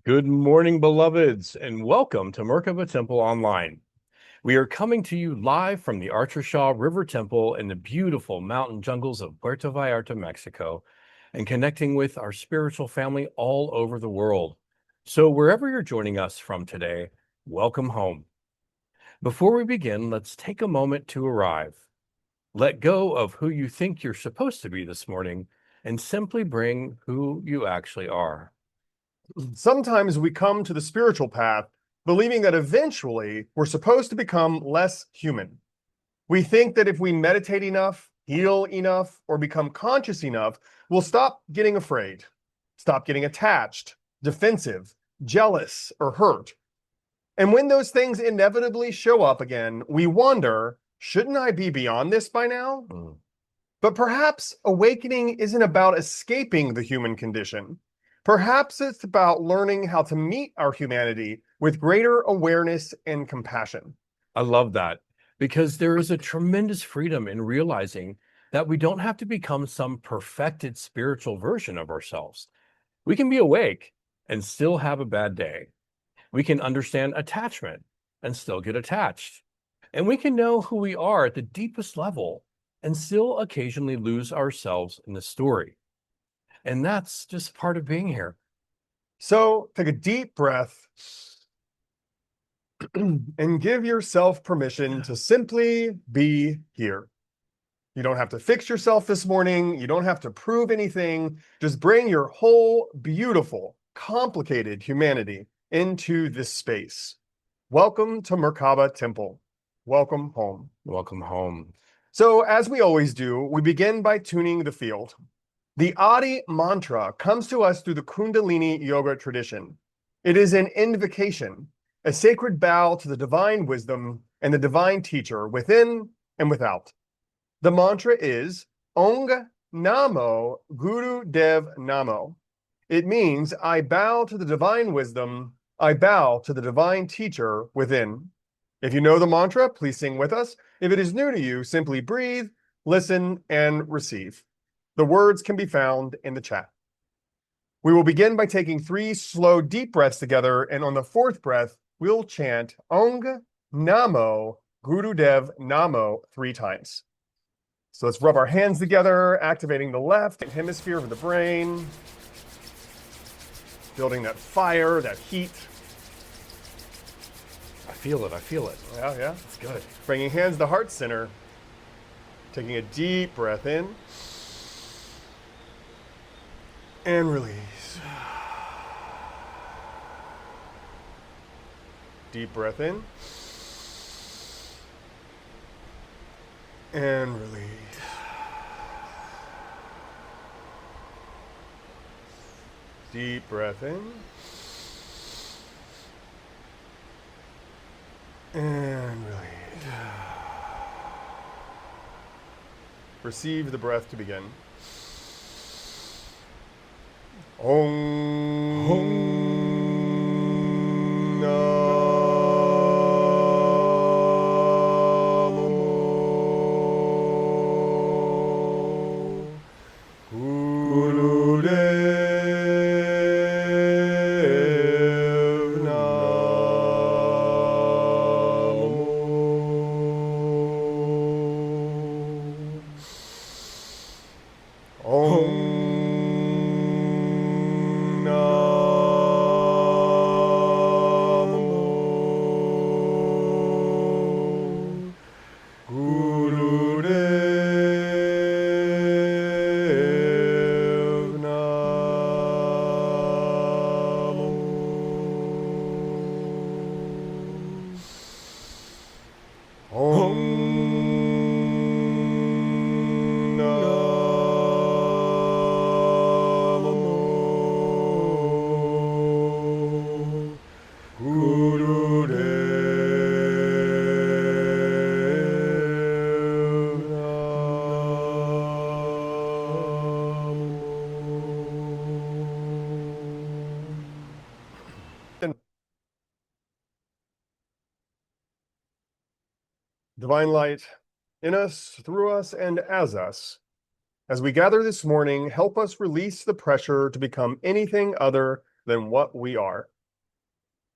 Good morning, beloveds, and welcome to Merkaba Temple Online. We are coming to you live from the ArcherShaw River Temple in the beautiful mountain jungles of Puerto Vallarta, Mexico, and connecting with our spiritual family all over the world. So wherever you're joining us from today, welcome home. Before we begin, let's take a moment to arrive. Let go of who you think you're supposed to be this morning and simply bring who you actually are. Sometimes we come to the spiritual path believing that eventually we're supposed to become less human. We think that if we meditate enough, heal enough, or become conscious enough, we'll stop getting afraid, stop getting attached, defensive, jealous, or hurt. And when those things inevitably show up again, we wonder, shouldn't I be beyond this by now? But perhaps awakening isn't about escaping the human condition. Perhaps it's about learning how to meet our humanity with greater awareness and compassion. I love that because there is a tremendous freedom in realizing that we don't have to become some perfected spiritual version of ourselves. We can be awake and still have a bad day. We can understand attachment and still get attached. And we can know who we are at the deepest level and still occasionally lose ourselves in the story. And that's just part of being here. So take a deep breath and give yourself permission to simply be here. You don't have to fix yourself this morning. You don't have to prove anything. Just bring your whole beautiful, complicated humanity into this space. Welcome to Merkaba Temple. Welcome home. Welcome home. So as we always do, we begin by tuning the field. The Adi mantra comes to us through the Kundalini yoga tradition. It is an invocation, a sacred bow to the divine wisdom and the divine teacher within and without. The mantra is Ong Namo Guru Dev Namo. It means I bow to the divine wisdom, I bow to the divine teacher within. If you know the mantra, please sing with us. If it is new to you, simply breathe, listen, and receive. The words can be found in the chat. We will begin by taking 3 slow, deep breaths together, and on the 4th breath, we'll chant Ong Namo Gurudev Namo 3 times. So let's rub our hands together, activating the left hemisphere of the brain, building that fire, that heat. I feel it. I feel it. Yeah. It's good. Bringing hands to heart center, taking a deep breath in, and release. Deep breath in. And release. Deep breath in. And release. Receive the breath to begin. Om Divine light in us, through us, and as us. As we gather this morning, help us release the pressure to become anything other than what we are.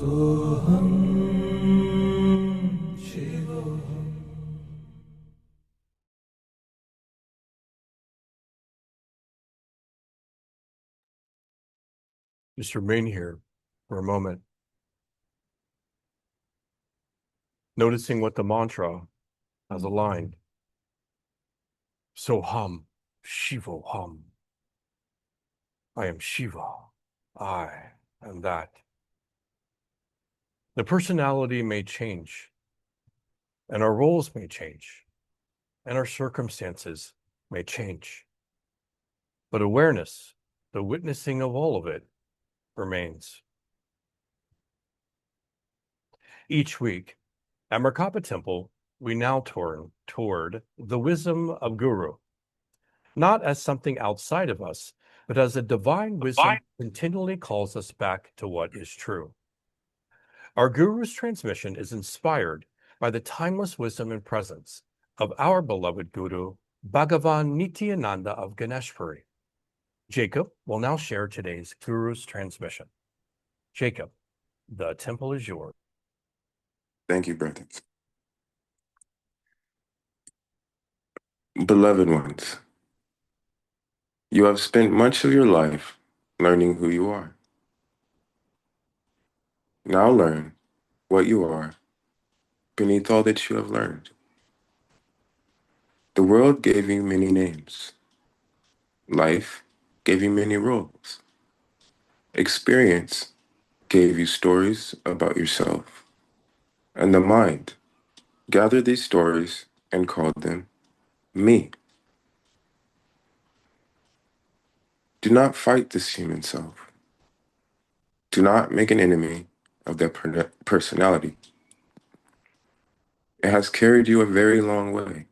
Soham Shivoham. Just remain here for a moment, noticing what the mantra has aligned. Soham Shivoham. I am Shiva. I am that. The personality may change, and our roles may change, and our circumstances may change. But awareness, the witnessing of all of it, remains. Each week at Merkaba Temple, we now turn toward the wisdom of Guru, not as something outside of us, but as a divine wisdom continually calls us back to what is true. Our Guru's transmission is inspired by the timeless wisdom and presence of our beloved Guru, Bhagavan Nityananda of Ganeshpuri. Jacob will now share today's Guru's transmission. Jacob, the temple is yours. Thank you, brother. Beloved ones, you have spent much of your life learning who you are. Now learn what you are beneath all that you have learned. The world gave you many names. Life gave you many roles. Experience gave you stories about yourself. And the mind gathered these stories and called them me. Do not fight this human self. Do not make an enemy of that personality. It has carried you a very long way.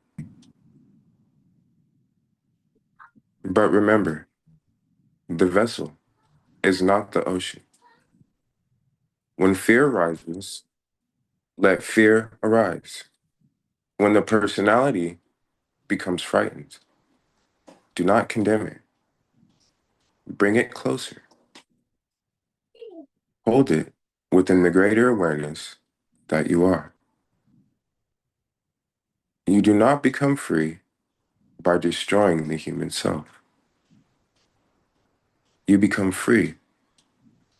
But remember, the vessel is not the ocean. When fear rises, let fear arise. When the personality becomes frightened, do not condemn it. Bring it closer. Hold it within the greater awareness that you are. You do not become free by destroying the human self. You become free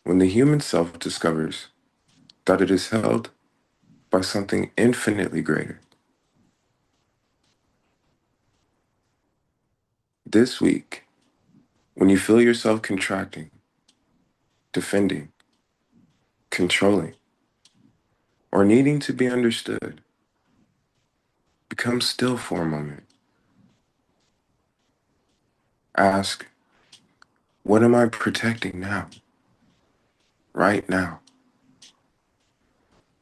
when the human self discovers that it is held by something infinitely greater. This week, when you feel yourself contracting, defending, controlling, or needing to be understood, become still for a moment. Ask, what am I protecting now? Right now.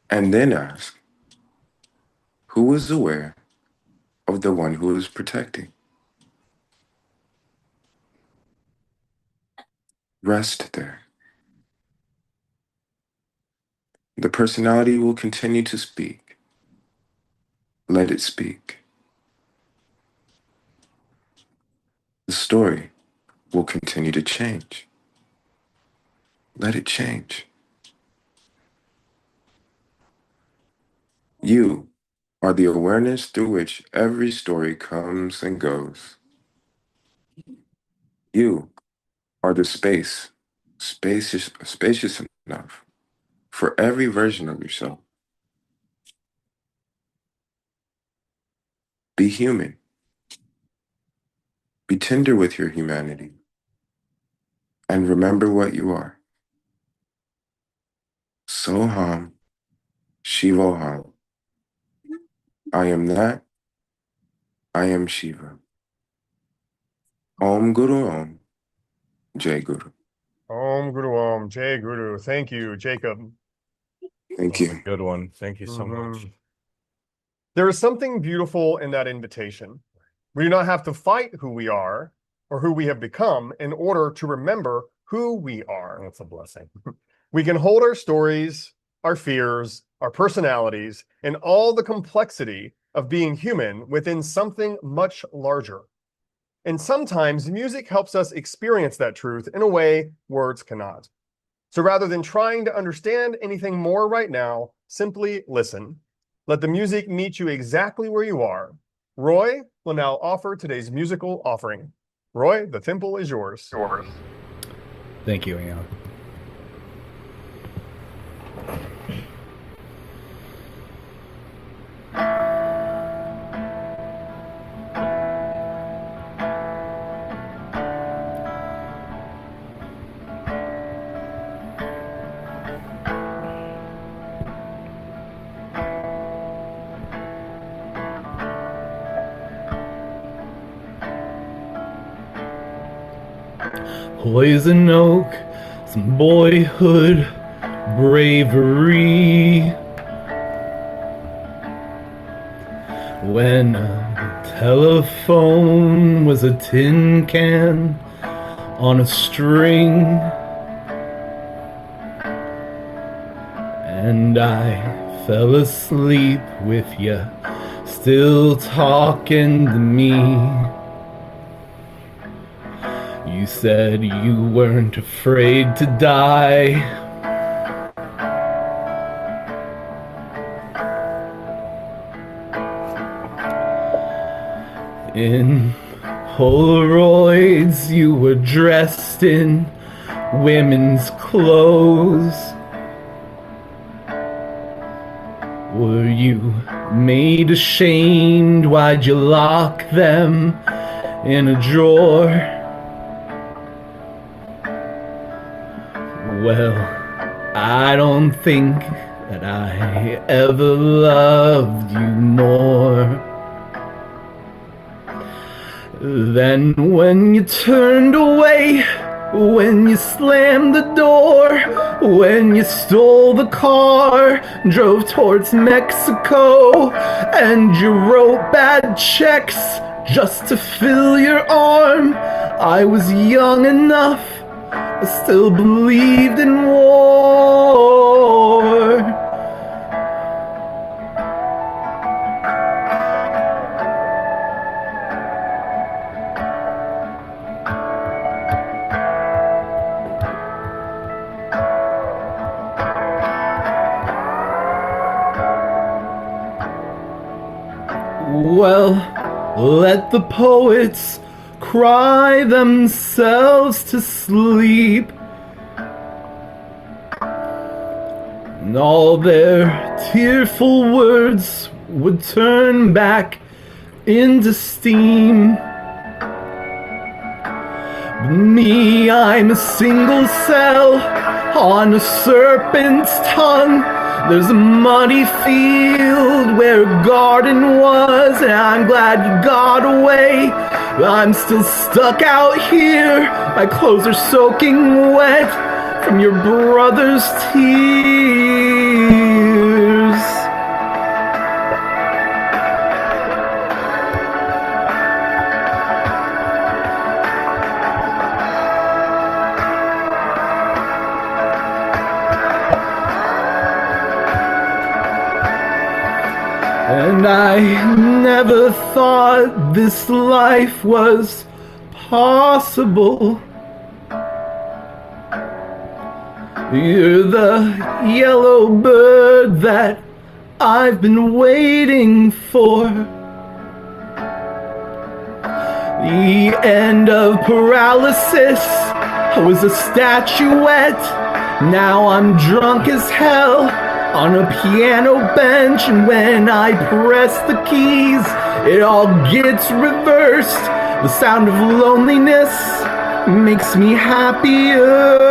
And then ask, who is aware of the one who is protecting? Rest there. The personality will continue to speak. Let it speak. The story will continue to change. Let it change. You are the awareness through which every story comes and goes. You are the spacious enough for every version of yourself. Be human. Be tender with your humanity. And remember what you are. Soham Shivoham. I am that. I am Shiva. Om Guru Om. Jai Guru. Om Guru Om, Jai Guru. Thank you, Jacob. Thank That's a you. good one. Thank you so much. There is something beautiful in that invitation. We do not have to fight who we are or who we have become in order to remember who we are. That's a blessing. We can hold our stories, our fears, our personalities, and all the complexity of being human within something much larger. And sometimes music helps us experience that truth in a way words cannot. So rather than trying to understand anything more right now, simply listen. Let the music meet you exactly where you are. Roy will now offer today's musical offering. Roy, the temple is yours. Thank you, Aeon. Poison oak, some boyhood bravery. When a telephone was a tin can on a string, and I fell asleep with you still talking to me. You said you weren't afraid to die. In Polaroids, you were dressed in women's clothes. Were you made ashamed? Why'd you lock them in a drawer? Well, I don't think that I ever loved you more than when you turned away, when you slammed the door, when you stole the car, drove towards Mexico, and you wrote bad checks just to fill your arm. I was young enough, I still believed in war. Well, let the poets cry themselves to sleep, and all their tearful words would turn back into steam. But me, I'm a single cell on a serpent's tongue. There's a muddy field where a garden was, and I'm glad you got away. But I'm still stuck out here, my clothes are soaking wet from your brother's tears. And I never thought this life was possible. You're the yellow bird that I've been waiting for. The end of paralysis, I was a statuette. Now I'm drunk as hell on a piano bench, and when I press the keys, it all gets reversed. The sound of loneliness makes me happier.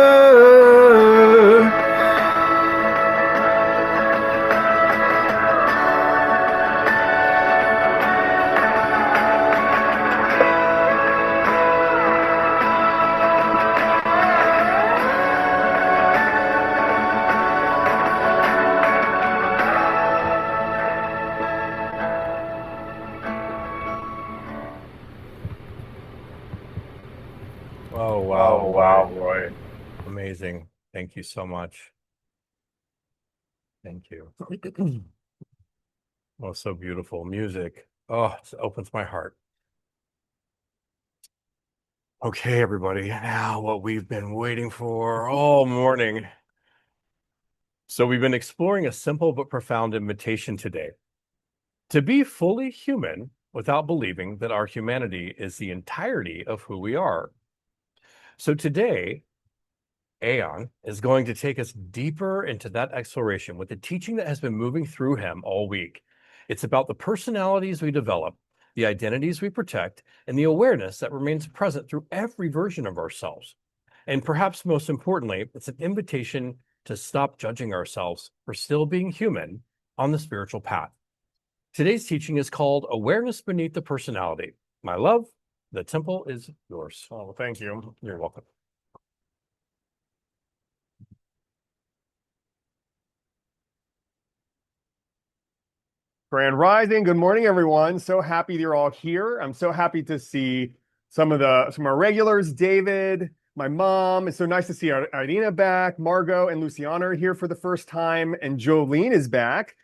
Oh, wow. Oh, wow, Roy. Amazing. Thank you so much. Thank you. Oh, so beautiful music. Oh, it opens my heart. Okay, everybody, now what we've been waiting for all morning. So we've been exploring a simple but profound invitation today to be fully human without believing that our humanity is the entirety of who we are. So today, Aeon is going to take us deeper into that exploration with the teaching that has been moving through him all week. It's about the personalities we develop, the identities we protect, and the awareness that remains present through every version of ourselves. And perhaps most importantly, it's an invitation to stop judging ourselves for still being human on the spiritual path. Today's teaching is called Awareness Beneath the Personality. My love, the temple is yours. Oh, thank you. You're welcome. Grand Rising. Good morning, everyone. So happy you're all here. I'm so happy to see some of our regulars, David, my mom. It's so nice to see Irina back. Margot and Luciana are here for the first time, and Jolene is back.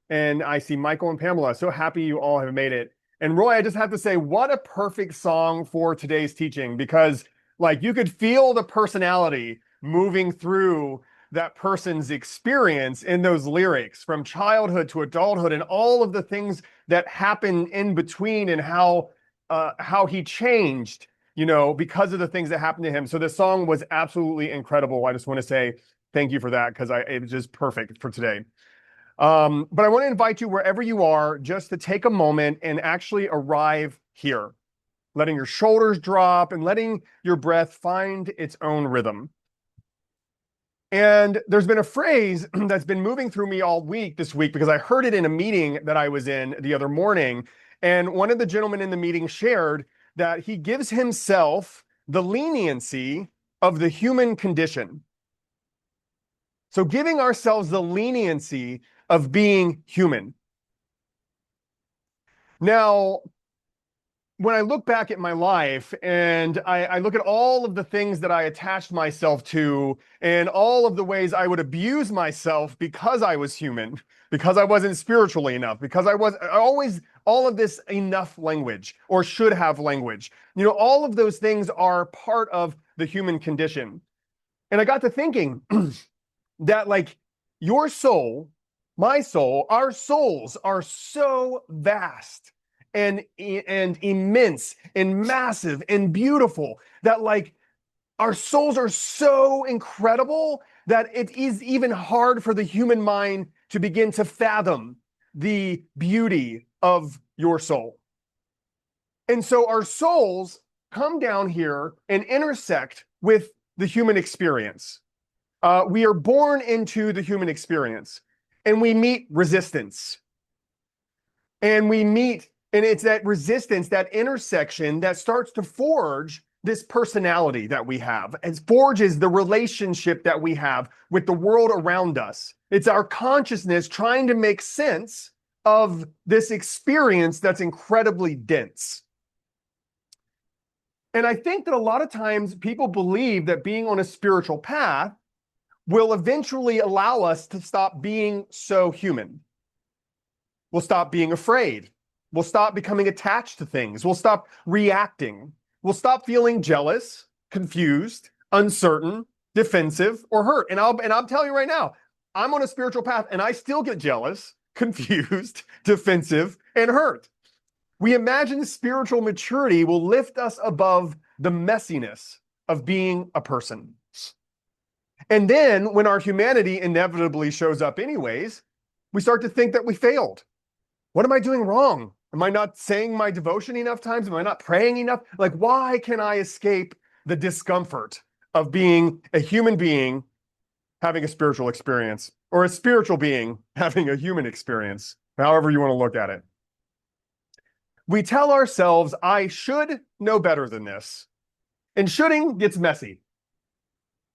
And I see Michael and Pamela. So happy you all have made it. And Roy, I just have to say, what a perfect song for today's teaching, because like you could feel the personality moving through that person's experience in those lyrics from childhood to adulthood and all of the things that happen in between, and how he changed, because of the things that happened to him. So the song was absolutely incredible. I just want to say thank you for that, because it was just perfect for today. But I want to invite you, wherever you are, just to take a moment and actually arrive here, letting your shoulders drop and letting your breath find its own rhythm. And there's been a phrase that's been moving through me all week this week, because I heard it in a meeting that I was in the other morning. And one of the gentlemen in the meeting shared that he gives himself the leniency of the human condition. So giving ourselves the leniency of being human. Now, when I look back at my life and I look at all of the things that I attached myself to and all of the ways I would abuse myself because I was human, because I wasn't spiritually enough, because I always, all of this enough language or should have language, all of those things are part of the human condition. And I got to thinking that like your soul, my soul, our souls are so vast and immense and massive and beautiful that like our souls are so incredible that it is even hard for the human mind to begin to fathom the beauty of your soul. And so our souls come down here and intersect with the human experience. We are born into the human experience, and we meet resistance. And it's that resistance, that intersection that starts to forge this personality that we have. It forges the relationship that we have with the world around us. It's our consciousness trying to make sense of this experience that's incredibly dense. And I think that a lot of times people believe that being on a spiritual path will eventually allow us to stop being so human. We'll stop being afraid. We'll stop becoming attached to things. We'll stop reacting. We'll stop feeling jealous, confused, uncertain, defensive, or hurt. And I'm telling you right now, I'm on a spiritual path and I still get jealous, confused, defensive, and hurt. We imagine spiritual maturity will lift us above the messiness of being a person. And then when our humanity inevitably shows up anyways, we start to think that we failed. What am I doing wrong? Am I not saying my devotion enough times? Am I not praying enough? Like, why can I escape the discomfort of being a human being having a spiritual experience, or a spiritual being having a human experience, however you want to look at it? We tell ourselves, I should know better than this. And shoulding gets messy.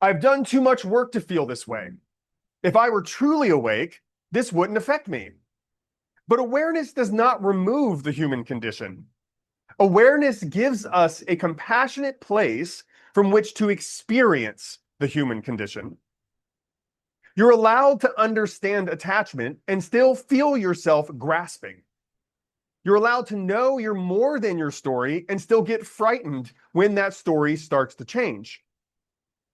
I've done too much work to feel this way. If I were truly awake, this wouldn't affect me. But awareness does not remove the human condition. Awareness gives us a compassionate place from which to experience the human condition. You're allowed to understand attachment and still feel yourself grasping. You're allowed to know you're more than your story and still get frightened when that story starts to change.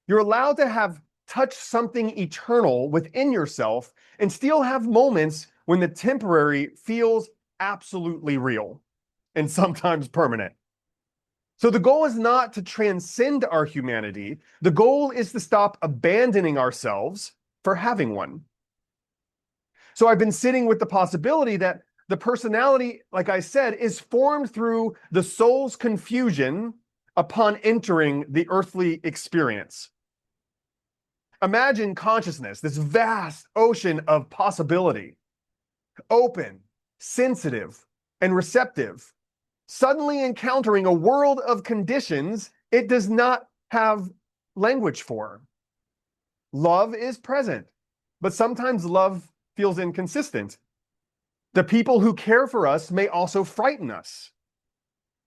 You're allowed to have touched something eternal within yourself and still have moments when the temporary feels absolutely real and sometimes permanent. So the goal is not to transcend our humanity. The goal is to stop abandoning ourselves for having one. So I've been sitting with the possibility that the personality, like I said, is formed through the soul's confusion upon entering the earthly experience. Imagine consciousness, this vast ocean of possibility, open, sensitive, and receptive, suddenly encountering a world of conditions it does not have language for. Love is present, but sometimes love feels inconsistent. The people who care for us may also frighten us.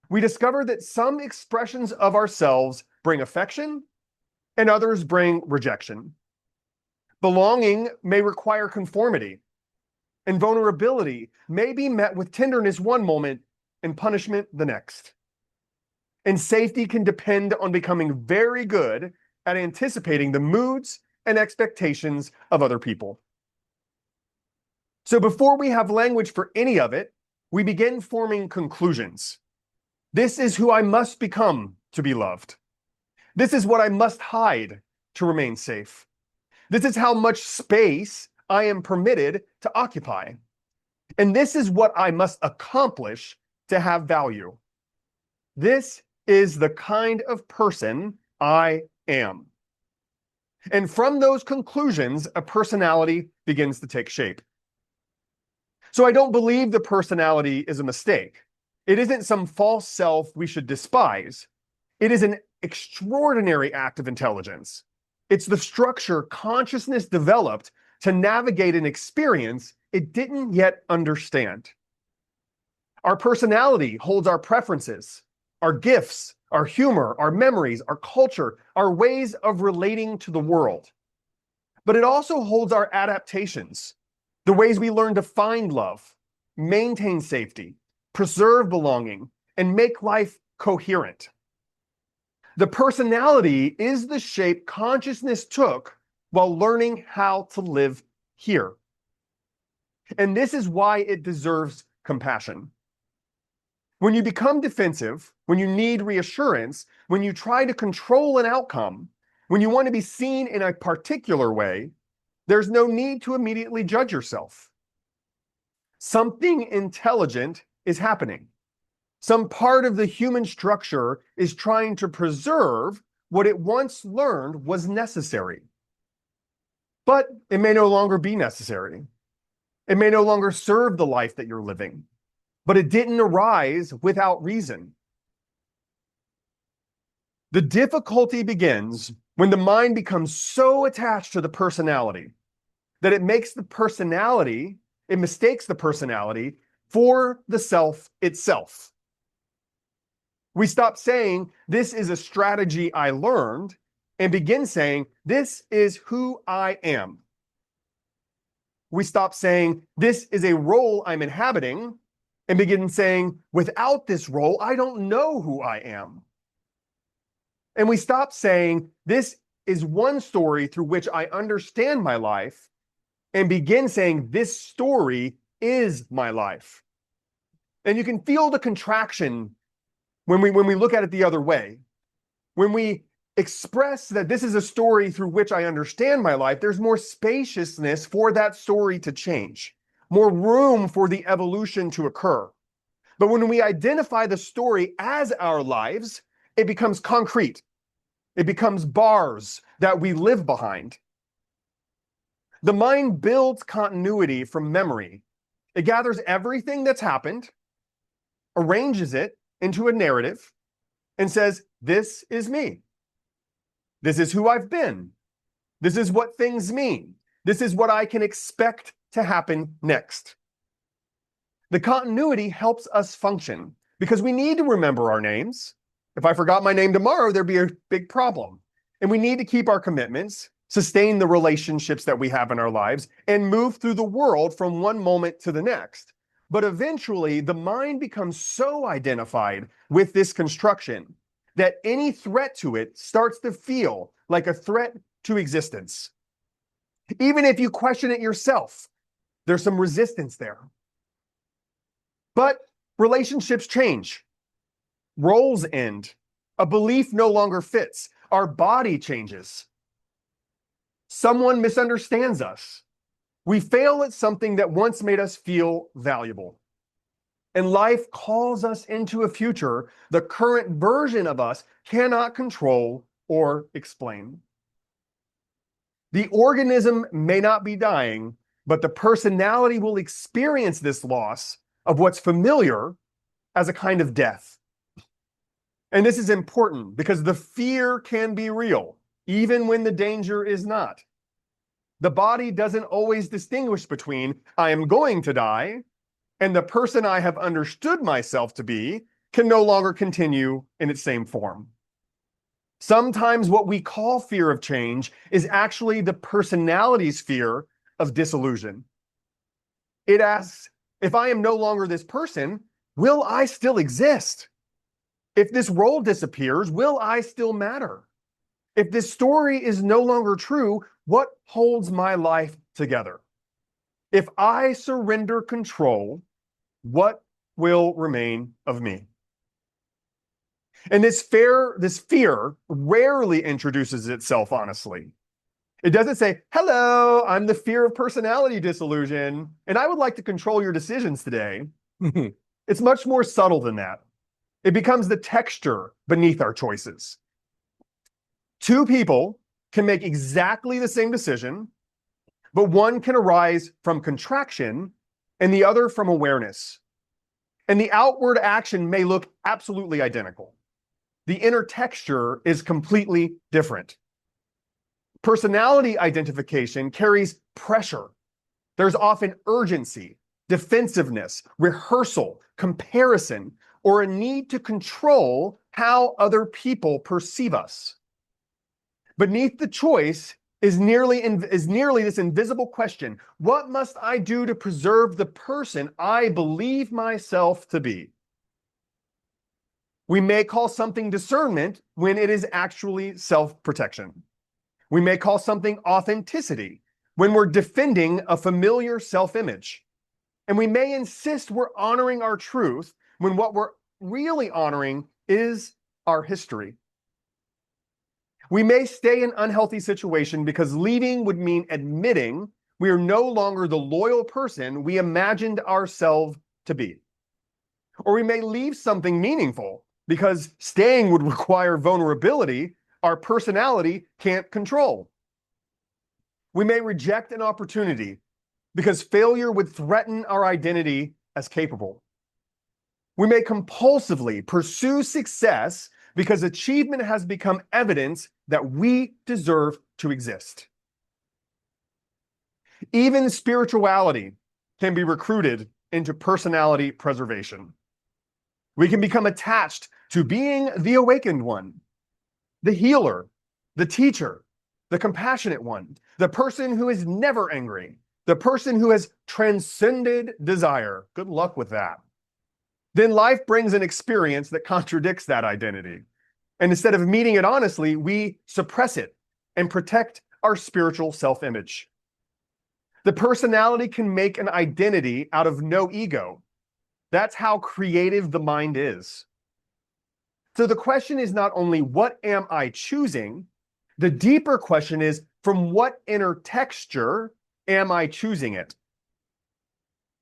We discover that some expressions of ourselves bring affection and others bring rejection. Belonging may require conformity, and vulnerability may be met with tenderness one moment and punishment the next. And safety can depend on becoming very good at anticipating the moods and expectations of other people. So before we have language for any of it, we begin forming conclusions. This is who I must become to be loved. This is what I must hide to remain safe. This is how much space I am permitted to occupy. And this is what I must accomplish to have value. This is the kind of person I am. And from those conclusions, a personality begins to take shape. So I don't believe the personality is a mistake. It isn't some false self we should despise. It is an extraordinary act of intelligence. It's the structure consciousness developed to navigate an experience it didn't yet understand. Our personality holds our preferences, our gifts, our humor, our memories, our culture, our ways of relating to the world. But it also holds our adaptations, the ways we learn to find love, maintain safety, preserve belonging, and make life coherent. The personality is the shape consciousness took while learning how to live here. And this is why it deserves compassion. When you become defensive, when you need reassurance, when you try to control an outcome, when you want to be seen in a particular way, there's no need to immediately judge yourself. Something intelligent is happening. Some part of the human structure is trying to preserve what it once learned was necessary. But it may no longer be necessary. It may no longer serve the life that you're living. But it didn't arise without reason. The difficulty begins when the mind becomes so attached to the personality that it mistakes the personality for the self itself. We stop saying, this is a strategy I learned, and begin saying, this is who I am. We stop saying, this is a role I'm inhabiting, and begin saying, without this role, I don't know who I am. And we stop saying, this is one story through which I understand my life, and begin saying, this story is my life. And you can feel the contraction when we look at it the other way. When we express that this is a story through which I understand my life, there's more spaciousness for that story to change, more room for the evolution to occur. But when we identify the story as our lives, it becomes concrete. It becomes bars that we live behind. The mind builds continuity from memory. It gathers everything that's happened, arranges it into a narrative, and says, this is me. This is who I've been. This is what things mean. This is what I can expect to happen next. The continuity helps us function because we need to remember our names. If I forgot my name tomorrow, there'd be a big problem. And we need to keep our commitments, sustain the relationships that we have in our lives, and move through the world from one moment to the next. But eventually, the mind becomes so identified with this construction that any threat to it starts to feel like a threat to existence. Even if you question it yourself, there's some resistance there. But relationships change. Roles end. A belief no longer fits. Our body changes. Someone misunderstands us. We fail at something that once made us feel valuable. And life calls us into a future the current version of us cannot control or explain. The organism may not be dying, but the personality will experience this loss of what's familiar as a kind of death. And this is important because the fear can be real, even when the danger is not. The body doesn't always distinguish between I am going to die and the person I have understood myself to be can no longer continue in its same form. Sometimes what we call fear of change is actually the personality's fear of disillusion. It asks, if I am no longer this person, will I still exist? If this role disappears, will I still matter? If this story is no longer true, what holds my life together? If I surrender control, what will remain of me? And this fear rarely introduces itself honestly. It doesn't say, hello, I'm the fear of personality disillusion, and I would like to control your decisions today. It's much more subtle than that. It becomes the texture beneath our choices. Two people can make exactly the same decision, but one can arise from contraction and the other from awareness. And the outward action may look absolutely identical. The inner texture is completely different. Personality identification carries pressure. There's often urgency, defensiveness, rehearsal, comparison, or a need to control how other people perceive us. Beneath the choice is nearly this invisible question: what must I do to preserve the person I believe myself to be? We may call something discernment when it is actually self-protection. We may call something authenticity when we're defending a familiar self-image. And we may insist we're honoring our truth when what we're really honoring is our history. We may stay in an unhealthy situation because leaving would mean admitting we are no longer the loyal person we imagined ourselves to be. Or we may leave something meaningful because staying would require vulnerability our personality can't control. We may reject an opportunity because failure would threaten our identity as capable. We may compulsively pursue success because achievement has become evidence that we deserve to exist. Even spirituality can be recruited into personality preservation. We can become attached to being the awakened one, the healer, the teacher, the compassionate one, the person who is never angry, the person who has transcended desire. Good luck with that. Then life brings an experience that contradicts that identity. And instead of meeting it honestly, we suppress it and protect our spiritual self-image. The personality can make an identity out of no ego. That's how creative the mind is. So the question is not only what am I choosing? The deeper question is from what inner texture am I choosing it?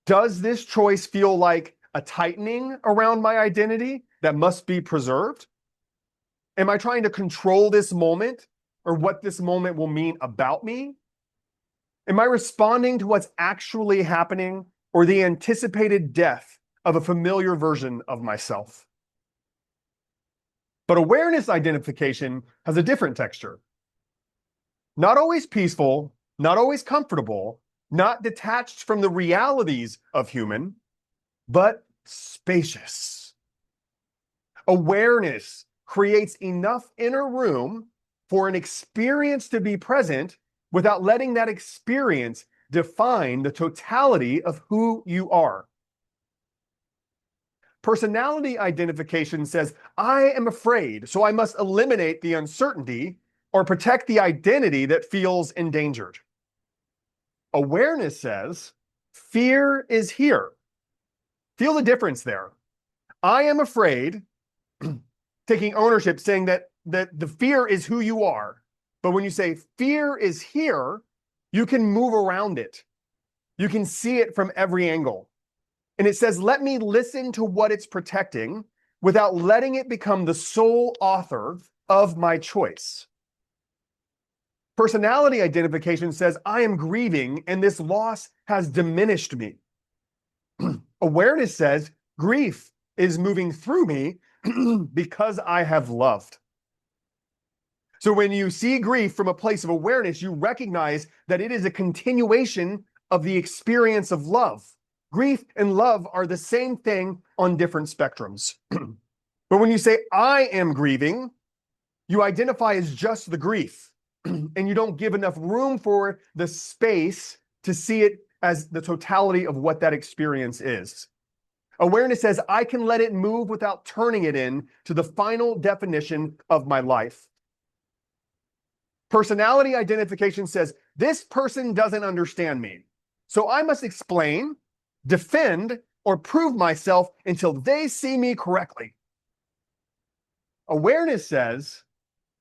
Does this choice feel like a tightening around my identity that must be preserved? Am I trying to control this moment or what this moment will mean about me? Am I responding to what's actually happening or the anticipated death of a familiar version of myself? But awareness identification has a different texture. Not always peaceful, not always comfortable, not detached from the realities of human, but spacious. Awareness creates enough inner room for an experience to be present without letting that experience define the totality of who you are. Personality identification says, I am afraid, so I must eliminate the uncertainty or protect the identity that feels endangered. Awareness says, fear is here. Feel the difference there. I am afraid, taking ownership, saying that the fear is who you are. But when you say fear is here, you can move around it. You can see it from every angle. And it says, let me listen to what it's protecting without letting it become the sole author of my choice. Personality identification says, I am grieving and this loss has diminished me. Awareness says, grief is moving through me because I have loved. So when you see grief from a place of awareness, you recognize that it is a continuation of the experience of love. Grief and love are the same thing on different spectrums. But when you say, I am grieving, you identify as just the grief, and you don't give enough room for the space to see it as the totality of what that experience is. Awareness says, I can let it move without turning it in to the final definition of my life. Personality identification says, this person doesn't understand me, so I must explain, defend, or prove myself until they see me correctly. Awareness says,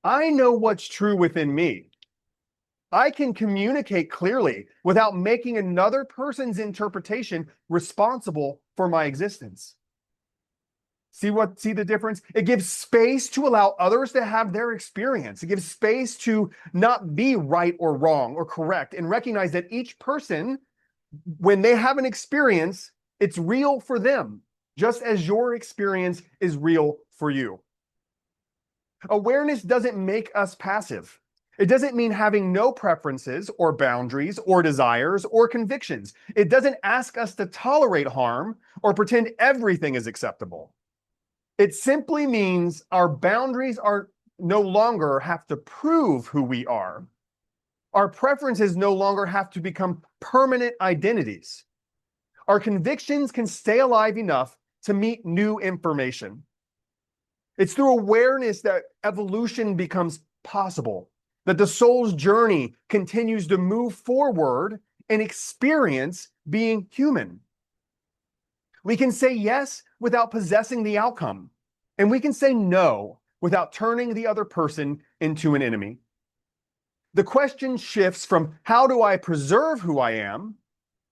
I know what's true within me. I can communicate clearly without making another person's interpretation responsible for my existence. See the difference? It gives space to allow others to have their experience. It gives space to not be right or wrong or correct, and recognize that each person, when they have an experience, it's real for them, just as your experience is real for you. Awareness doesn't make us passive. It doesn't mean having no preferences or boundaries or desires or convictions. It doesn't ask us to tolerate harm or pretend everything is acceptable. It simply means our boundaries are no longer have to prove who we are. Our preferences no longer have to become permanent identities. Our convictions can stay alive enough to meet new information. It's through awareness that evolution becomes possible, that the soul's journey continues to move forward and experience being human. We can say yes without possessing the outcome, and we can say no without turning the other person into an enemy. The question shifts from how do I preserve who I am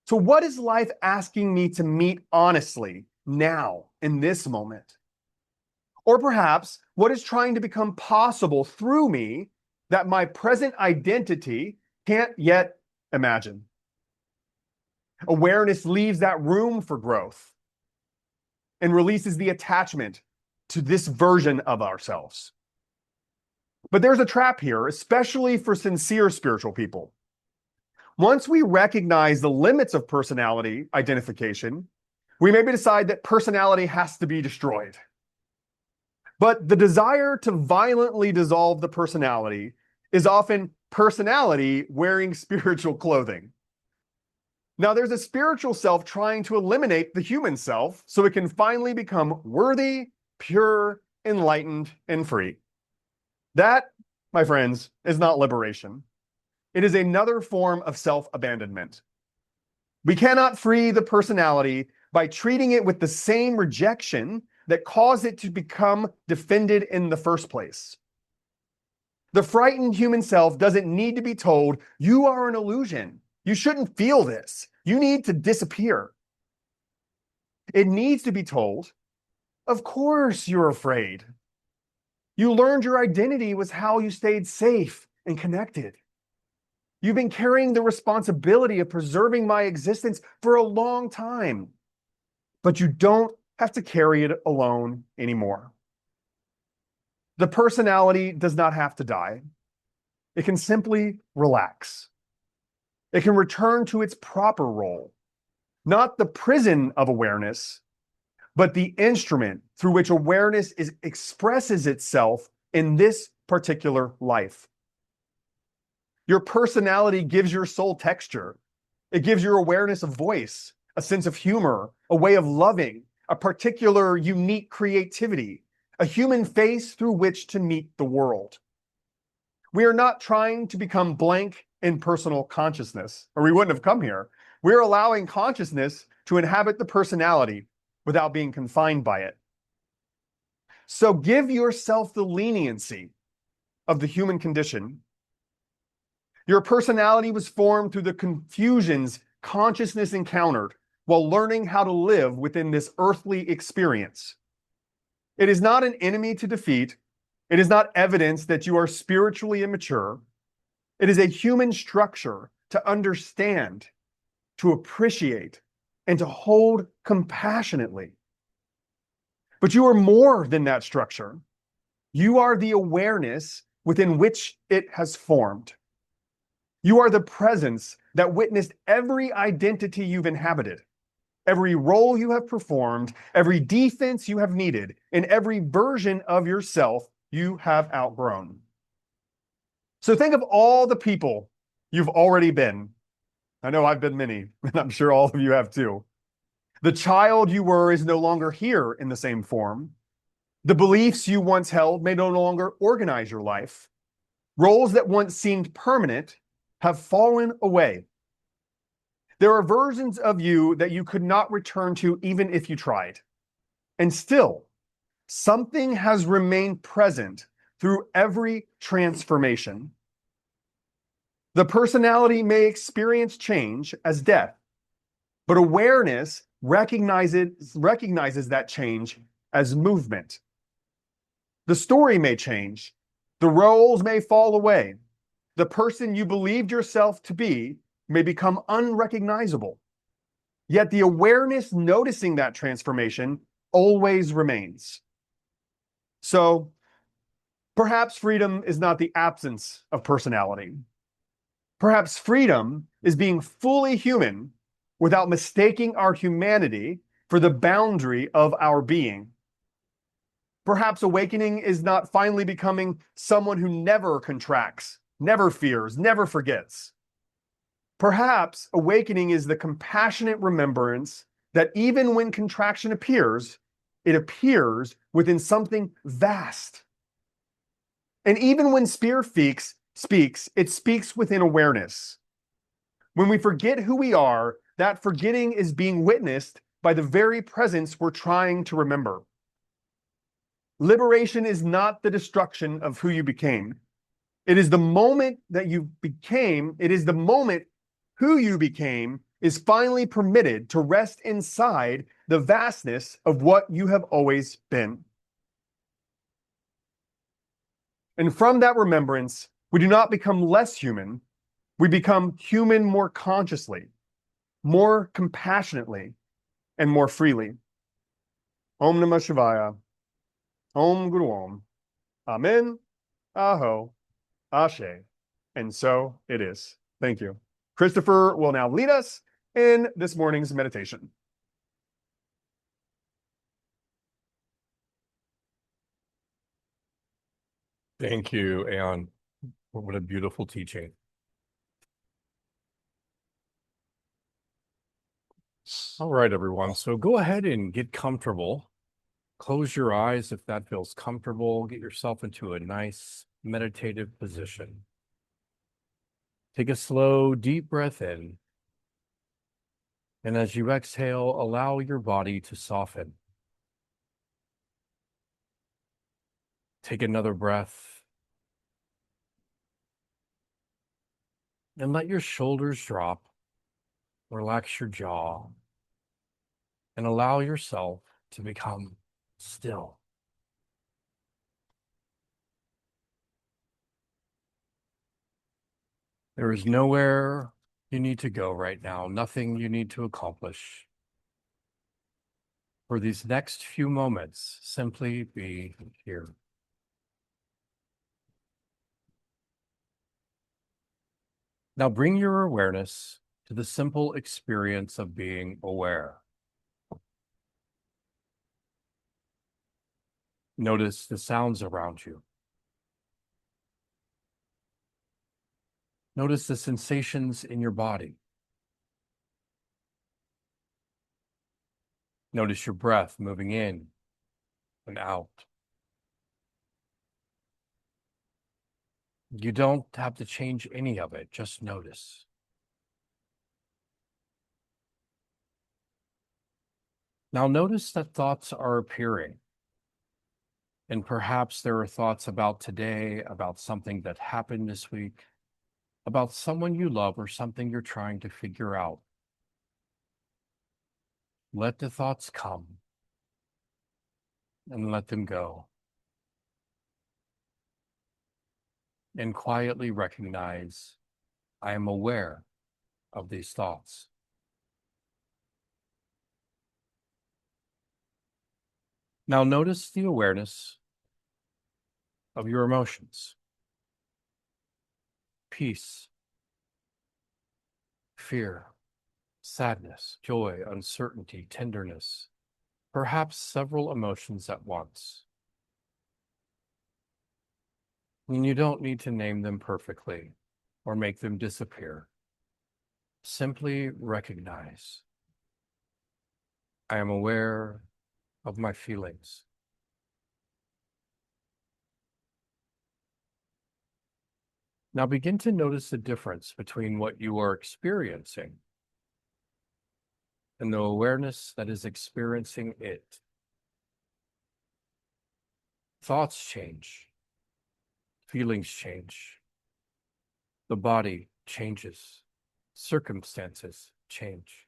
to what is life asking me to meet honestly now in this moment? Or perhaps what is trying to become possible through me that my present identity can't yet imagine? Awareness leaves that room for growth and releases the attachment to this version of ourselves. But there's a trap here, especially for sincere spiritual people. Once we recognize the limits of personality identification, we maybe decide that personality has to be destroyed. But the desire to violently dissolve the personality is often personality wearing spiritual clothing. Now, there's a spiritual self trying to eliminate the human self so it can finally become worthy, pure, enlightened, and free. That, my friends, is not liberation. It is another form of self-abandonment. We cannot free the personality by treating it with the same rejection that caused it to become defended in the first place. The frightened human self doesn't need to be told, you are an illusion. You shouldn't feel this. You need to disappear. It needs to be told, of course you're afraid. You learned your identity was how you stayed safe and connected. You've been carrying the responsibility of preserving my existence for a long time, but you don't have to carry it alone anymore. The personality does not have to die. It can simply relax. It can return to its proper role, not the prison of awareness, but the instrument through which awareness expresses itself in this particular life. Your personality gives your soul texture. It gives your awareness a voice, a sense of humor, a way of loving, a particular unique creativity, a human face through which to meet the world. We are not trying to become blank in personal consciousness, or we wouldn't have come here. We're allowing consciousness to inhabit the personality without being confined by it. So give yourself the leniency of the human condition. Your personality was formed through the confusions consciousness encountered while learning how to live within this earthly experience. It is not an enemy to defeat. It is not evidence that you are spiritually immature. It is a human structure to understand, to appreciate, and to hold compassionately. But you are more than that structure. You are the awareness within which it has formed. You are the presence that witnessed every identity you've inhabited, every role you have performed, every defense you have needed, and every version of yourself you have outgrown. So think of all the people you've already been. I know I've been many, and I'm sure all of you have too. The child you were is no longer here in the same form. The beliefs you once held may no longer organize your life. Roles that once seemed permanent have fallen away. There are versions of you that you could not return to even if you tried. And still, something has remained present through every transformation. The personality may experience change as death, but awareness recognizes that change as movement. The story may change. The roles may fall away. The person you believed yourself to be may become unrecognizable. Yet the awareness noticing that transformation always remains. So perhaps freedom is not the absence of personality. Perhaps freedom is being fully human without mistaking our humanity for the boundary of our being. Perhaps awakening is not finally becoming someone who never contracts, never fears, never forgets. Perhaps awakening is the compassionate remembrance that even when contraction appears, it appears within something vast. And even when spirit speaks, it speaks within awareness. When we forget who we are, that forgetting is being witnessed by the very presence we're trying to remember. Liberation is not the destruction of who you became. It is the moment that you became, it is the moment who you became is finally permitted to rest inside the vastness of what you have always been. And from that remembrance, we do not become less human, we become human more consciously, more compassionately, and more freely. Om Namah Shivaya. Om Guru Om. Amen. Aho. Ashe. And so it is. Thank you. Christopher will now lead us in this morning's meditation. Thank you, Aeon. What a beautiful teaching. All right, everyone. So go ahead and get comfortable. Close your eyes if that feels comfortable. Get yourself into a nice meditative position. Take a slow, deep breath in. And as you exhale, allow your body to soften. Take another breath. And let your shoulders drop. Relax your jaw. And allow yourself to become still. There is nowhere you need to go right now, nothing you need to accomplish. For these next few moments, simply be here. Now bring your awareness to the simple experience of being aware. Notice the sounds around you. Notice the sensations in your body. Notice your breath moving in and out. You don't have to change any of it, just notice. Now notice that thoughts are appearing. And perhaps there are thoughts about today, about something that happened this week, about someone you love or something you're trying to figure out. Let the thoughts come and let them go. And quietly recognize, I am aware of these thoughts. Now notice the awareness of your emotions. Peace, fear, sadness, joy, uncertainty, tenderness, perhaps several emotions at once. And you don't need to name them perfectly or make them disappear. Simply recognize, I am aware of my feelings. Now begin to notice the difference between what you are experiencing and the awareness that is experiencing it. Thoughts change. Feelings change. The body changes. Circumstances change.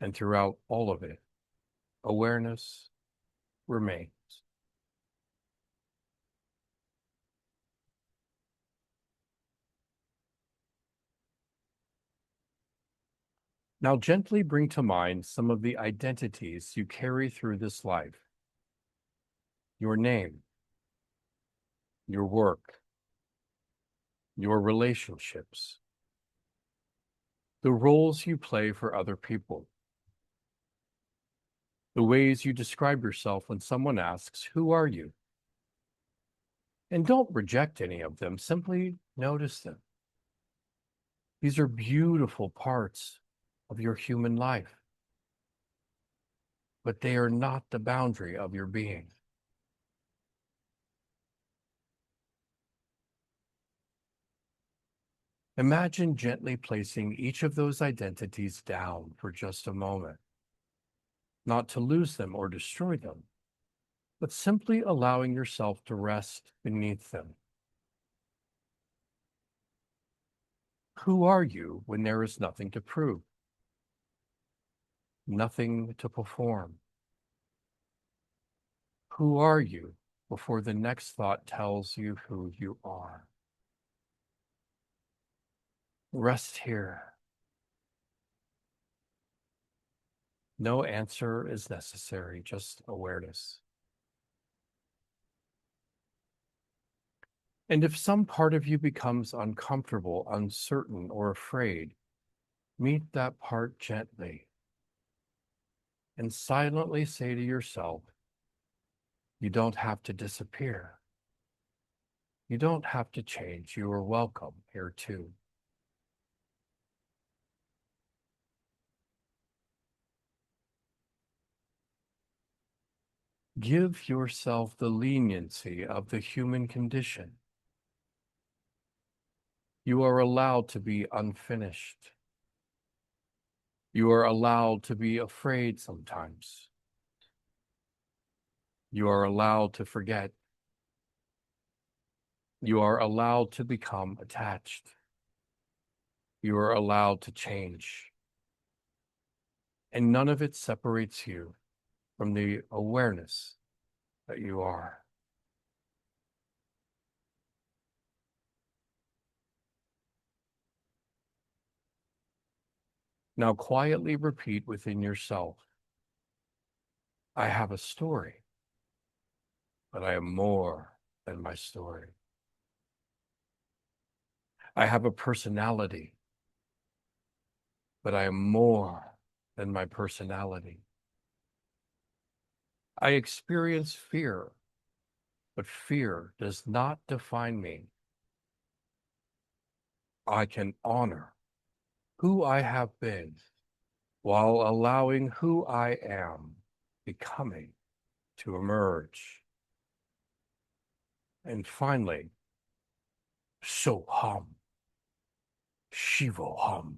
And throughout all of it, awareness remains. Now gently bring to mind some of the identities you carry through this life. Your name, your work, your relationships, the roles you play for other people, the ways you describe yourself when someone asks, "Who are you?" And don't reject any of them, simply notice them. These are beautiful parts of your human life, but they are not the boundary of your being. Imagine gently placing each of those identities down for just a moment, not to lose them or destroy them, but simply allowing yourself to rest beneath them. Who are you when there is nothing to prove? Nothing to perform? Who are you before the next thought tells you who you are? Rest here. No answer is necessary, just awareness. And if some part of you becomes uncomfortable, uncertain, or afraid, meet that part gently and silently say to yourself, you don't have to disappear. You don't have to change. You are welcome here too. Give yourself the leniency of the human condition. You are allowed to be unfinished. You are allowed to be afraid sometimes. You are allowed to forget. You are allowed to become attached. You are allowed to change. And none of it separates you from the awareness that you are. Now quietly repeat within yourself, I have a story, but I am more than my story. I have a personality, but I am more than my personality. I experience fear, but fear does not define me. I can honor who I have been while allowing who I am becoming to emerge. And finally, Soham, Shivoham.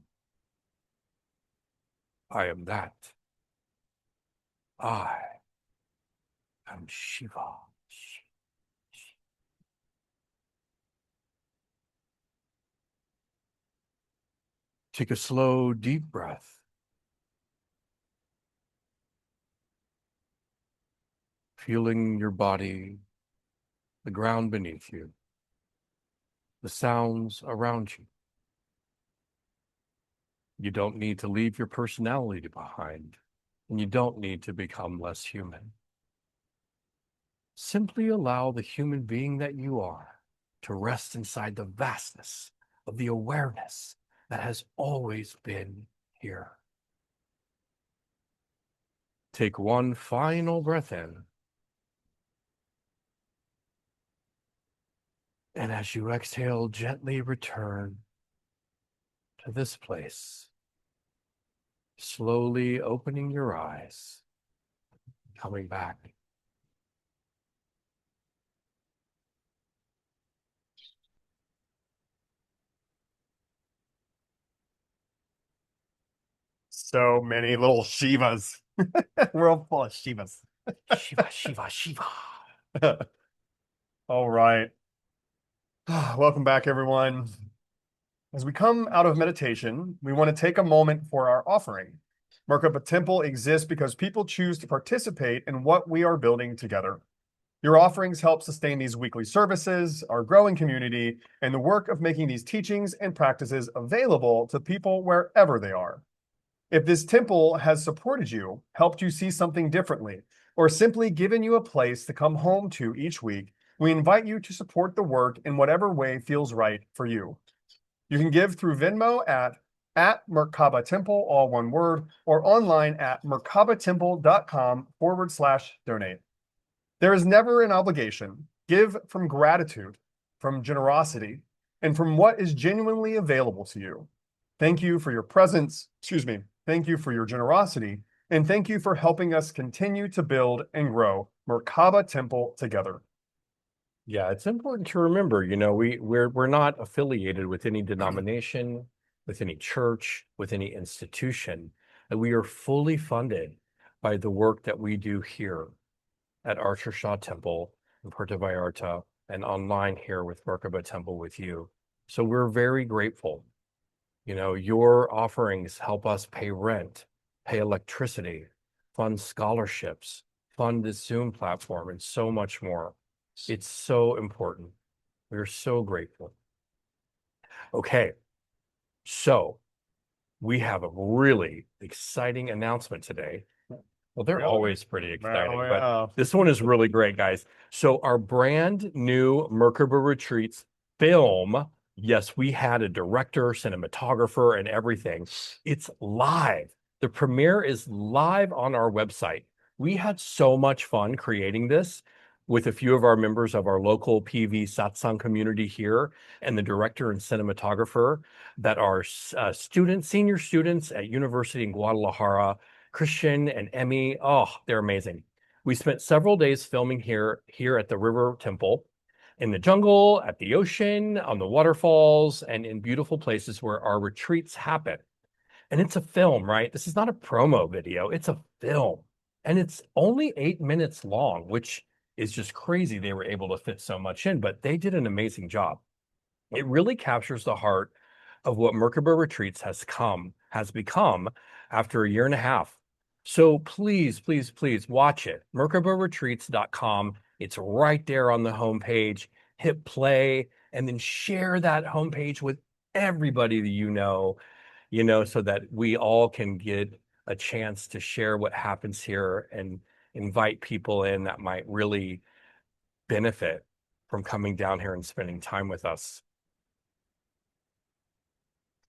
I am that. I am Shiva. Take a slow, deep breath. Feeling your body, the ground beneath you, the sounds around you. You don't need to leave your personality behind, and you don't need to become less human. Simply allow the human being that you are to rest inside the vastness of the awareness that has always been here. Take one final breath in. And as you exhale, gently return to this place, slowly opening your eyes, coming back. So many little Shivas. We're all full of Shivas. Shiva, Shiva, Shiva. All right. Welcome back, everyone. As we come out of meditation, we want to take a moment for our offering. Merkaba Temple exists because people choose to participate in what we are building together. Your offerings help sustain these weekly services, our growing community, and the work of making these teachings and practices available to people wherever they are. If this temple has supported you, helped you see something differently, or simply given you a place to come home to each week, we invite you to support the work in whatever way feels right for you. You can give through Venmo at Merkaba Temple, all one word, or online at merkabatemple.com/donate. There is never an obligation. Give from gratitude, from generosity, and from what is genuinely available to you. Thank you for your presence, thank you for your generosity, and thank you for helping us continue to build and grow Merkaba Temple together. Yeah, it's important to remember, we're not affiliated with any denomination, with any church, with any institution. And we are fully funded by the work that we do here at ArcherShaw Temple in Puerto Vallarta and online here with Merkaba Temple with you. So we're very grateful. Your offerings help us pay rent, pay electricity, fund scholarships, fund this Zoom platform, and so much more. It's so important. We're so grateful. Okay, so we have a really exciting announcement today. Well, they're always pretty exciting, but this one is really great, guys. So our brand new Merkaba Retreats film, yes, we had a director, cinematographer, and everything. It's live. The premiere is live on our website. We had so much fun creating this with a few of our members of our local PV satsang community here, and the director and cinematographer that are senior students at University in Guadalajara, Christian and Emmy. Oh, they're amazing. We spent several days filming here at the River Temple, in the jungle, at the ocean, on the waterfalls, and in beautiful places where our retreats happen. And it's a film, right? This is not a promo video. It's a film. And it's only 8 minutes long, which is just crazy they were able to fit so much in, but they did an amazing job. It really captures the heart of what Merkaba Retreats has become after a year and a half. So please, please, please watch it. MerkabaRetreats.com. It's right there on the homepage. Hit play and then share that homepage with everybody that so that we all can get a chance to share what happens here and invite people in that might really benefit from coming down here and spending time with us.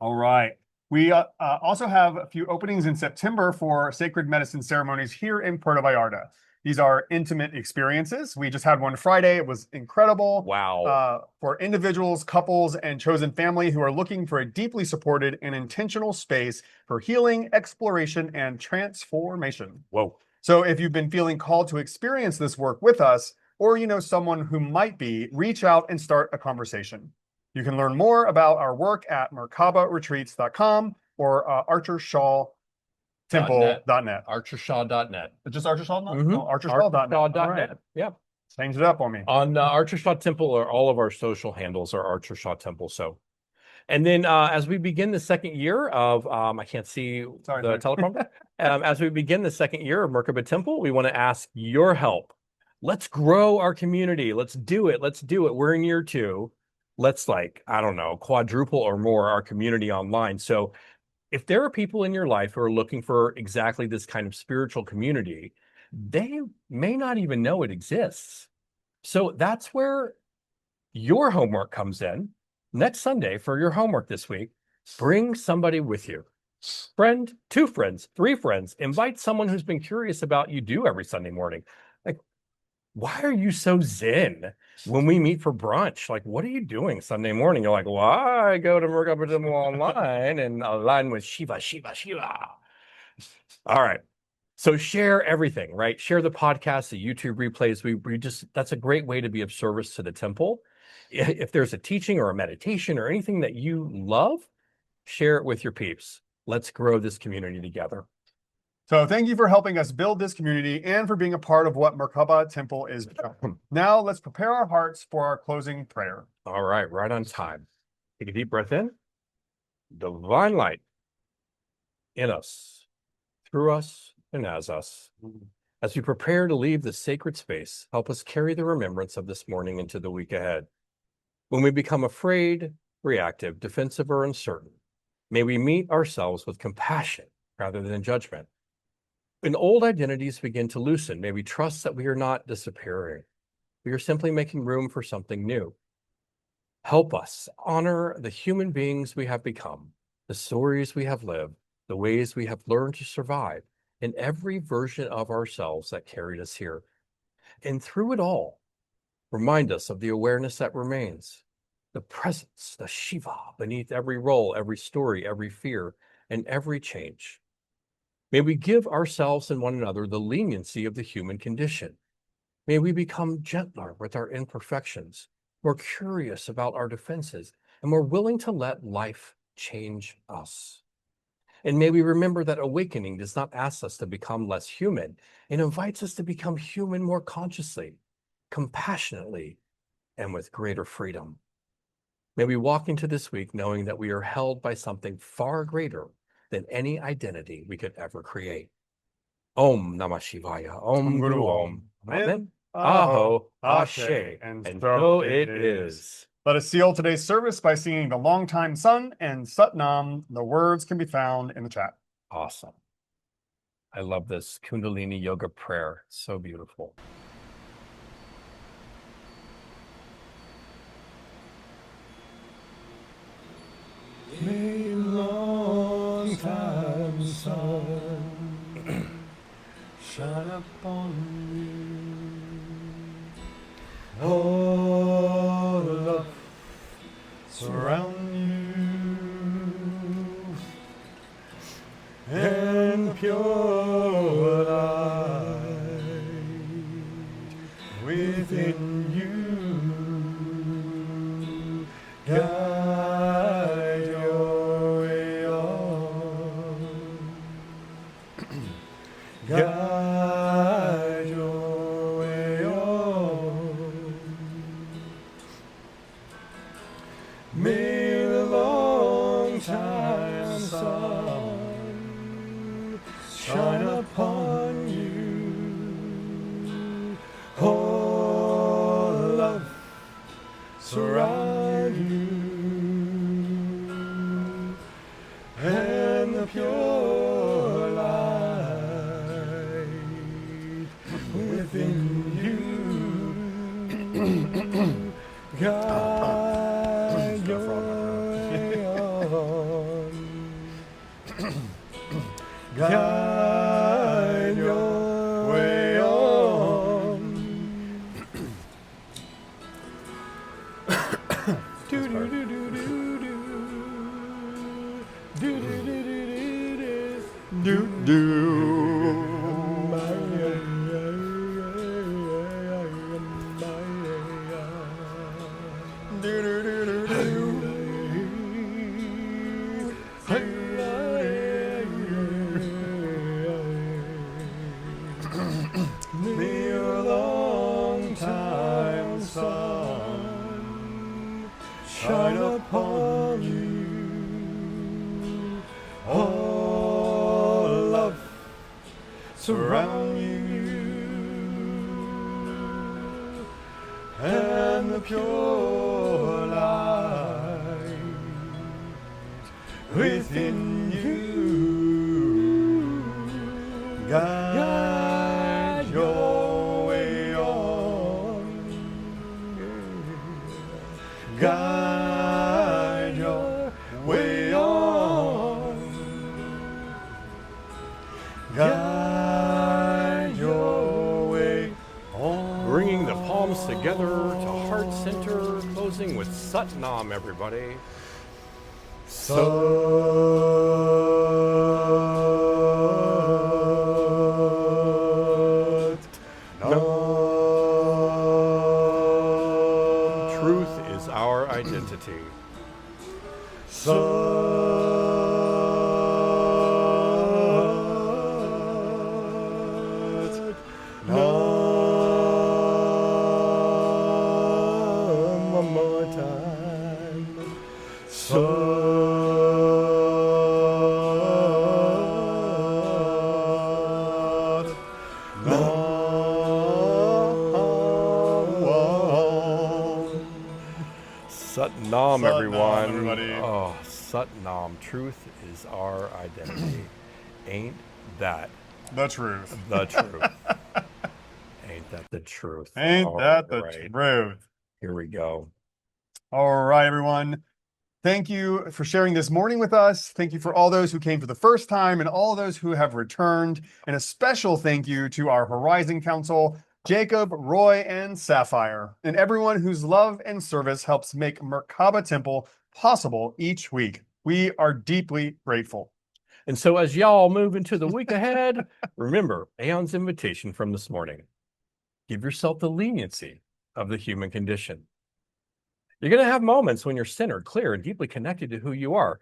All right. We also have a few openings in September for sacred medicine ceremonies here in Puerto Vallarta. These are intimate experiences. We just had one Friday. It was incredible. Wow. For individuals, couples, and chosen family who are looking for a deeply supported and intentional space for healing, exploration, and transformation. Whoa. So if you've been feeling called to experience this work with us, or you know someone who might be, reach out and start a conversation. You can learn more about our work at merkabaretreats.com or ArcherShaw temple.net. ArcherShaw.net. Just ArcherShaw? Mhm. No, ArcherShaw.net. All ArcherShaw.net. right. Yeah. Change it up on me. On ArcherShaw Temple, or all of our social handles are ArcherShaw Temple. So, and then as we begin the second year of, I can't see the teleprompter. As we begin the second year of Merkaba Temple, we want to ask your help. Let's grow our community. Let's do it. Let's do it. We're in year 2. Let's, like, I don't know, quadruple or more our community online. So if there are people in your life who are looking for exactly this kind of spiritual community, they may not even know it exists. So that's where your homework comes in. Next Sunday, for your homework this week, bring somebody with you. Friend, 2 friends, 3 friends. Invite someone who's been curious about you do every Sunday morning. Like, why are you so zen when we meet for brunch? Like, what are you doing Sunday morning? You're like, well, I go to Merkaba Temple Online and align with Shiva, Shiva, Shiva. All right. So share everything, right? Share the podcast, the YouTube replays. We just, that's a great way to be of service to the temple. If there's a teaching or a meditation or anything that you love, share it with your peeps. Let's grow this community together. So thank you for helping us build this community and for being a part of what Merkaba Temple is. Now let's prepare our hearts for our closing prayer. All right, right on time. Take a deep breath in. Divine light in us, through us, and as us. As we prepare to leave this sacred space, help us carry the remembrance of this morning into the week ahead. When we become afraid, reactive, defensive, or uncertain, may we meet ourselves with compassion rather than judgment. When old identities begin to loosen, may we trust that we are not disappearing. We are simply making room for something new. Help us honor the human beings we have become, the stories we have lived, the ways we have learned to survive, in every version of ourselves that carried us here. And through it all, remind us of the awareness that remains, the presence, the Shiva beneath every role, every story, every fear, and every change. May we give ourselves and one another the leniency of the human condition. May we become gentler with our imperfections, more curious about our defenses, and more willing to let life change us. And may we remember that awakening does not ask us to become less human. It invites us to become human more consciously, compassionately, and with greater freedom. May we walk into this week knowing that we are held by something far greater than any identity we could ever create. Om Namah Shivaya. Om Guru Om. Amen. Aho. Ashe. And so it is. Let us seal today's service by singing the Longtime Sun and Satnam. The words can be found in the chat. Awesome. I love this Kundalini yoga prayer. It's so beautiful. May long time sun shine upon you, all love surround you, and pure light within you guide your way on, guide your way on. May the long time sun shine upon you, all love surround you, and the pure light within you guide your way on, guide surround you, and the pure light within you guide your way on, guide your way on, guide your way on. Bringing the palms together to heart center, closing with Sat Nam, everybody. Truth is our identity. One more time. Sat Nam, Sat everyone. Nam, everybody. Oh, Sat Nam. Truth is our identity. Ain't that The truth. the truth? Ain't that the truth? Ain't All that the right. truth? Here we go. All right, everyone. Thank you for sharing this morning with us. Thank you for all those who came for the first time and all those who have returned. And a special thank you to our Horizon Council, Jacob, Roy, and Sapphire, and everyone whose love and service helps make Merkaba Temple possible each week. We are deeply grateful. And so as y'all move into the week ahead, remember Aeon's invitation from this morning. Give yourself the leniency of the human condition. You're going to have moments when you're centered, clear, and deeply connected to who you are.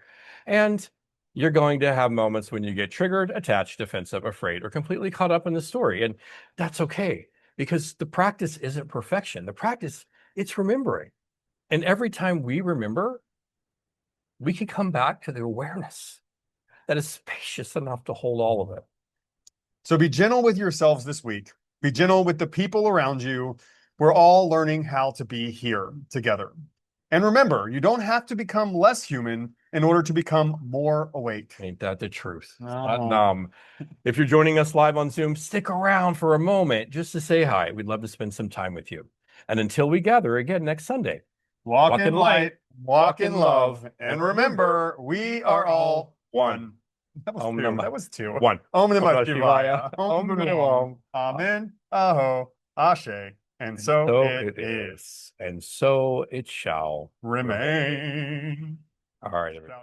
And you're going to have moments when you get triggered, attached, defensive, afraid, or completely caught up in the story. And that's okay, because the practice isn't perfection. The practice, it's remembering. And every time we remember, we can come back to the awareness that is spacious enough to hold all of it. So be gentle with yourselves this week. Be gentle with the people around you. We're all learning how to be here together. And remember, you don't have to become less human in order to become more awake. Ain't that the truth? Uh-huh. If you're joining us live on Zoom, stick around for a moment just to say hi. We'd love to spend some time with you. And until we gather again next Sunday, Walk in light, walk in love, and remember, we are all one. That was Om two. Namah. That was two. One. Om Namah Namah Shivaya. Shivaya. Om Namah Om. Amen. Aho. Ashe. And so it is. And so it shall Remain. All right, everybody.